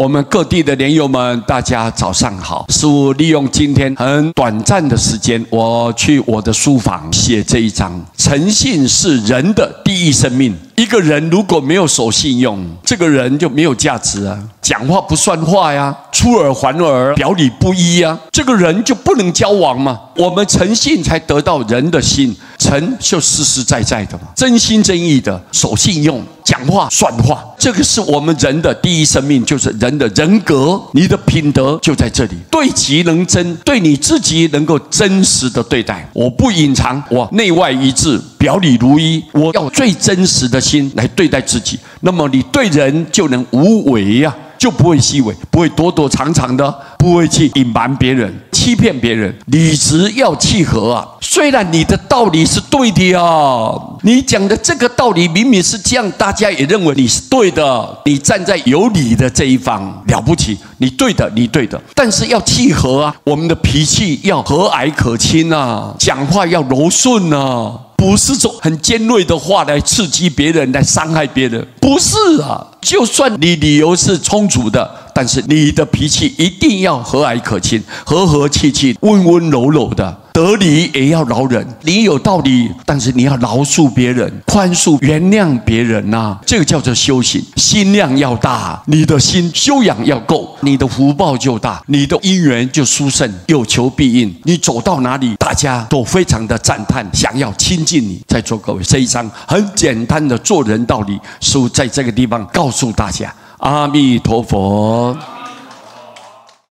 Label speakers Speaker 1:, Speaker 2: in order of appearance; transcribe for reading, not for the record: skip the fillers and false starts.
Speaker 1: 我们各地的莲友们，大家早上好。师父利用今天很短暂的时间，我去我的书房写这一章。诚信是人的第一生命。一个人如果没有守信用，这个人就没有价值啊！讲话不算话呀，出尔反尔，表里不一啊，这个人就不能交往嘛。我们诚信才得到人的心，诚就实实在在的嘛，真心真意的守信用，讲话算话。这个是我们人的第一生命，就是人的人格，你的品德就在这里。对己能真，对你自己能够真实的对待。我不隐藏，我内外一致，表里如一。我要最真实的心来对待自己，那么你对人就能无伪呀，就不会虚伪，不会躲躲藏藏的，不会去隐瞒别人、欺骗别人。理直要契合啊！虽然你的道理是对的啊，你讲的这个道理明明是这样，大家也认为你是对的，你站在有理的这一方，了不起，你对的，你对的。但是要契合啊，我们的脾气要和蔼可亲啊，讲话要柔顺啊。不是说很尖锐的话来刺激别人，来伤害别人，不是啊。就算你理由是充足的，但是你的脾气一定要和蔼可亲、和和气气、温温柔柔的。得理也要饶人，你有道理，但是你要饶恕别人、宽恕、原谅别人呐，这个叫做修行。心量要大，你的心修养要够，你的福报就大，你的因缘就殊胜，有求必应。你走到哪里，大家都非常的赞叹，想要亲近你。在座各位，这一章很简单的做人道理，师父在这个地方告诉大家。阿弥陀佛。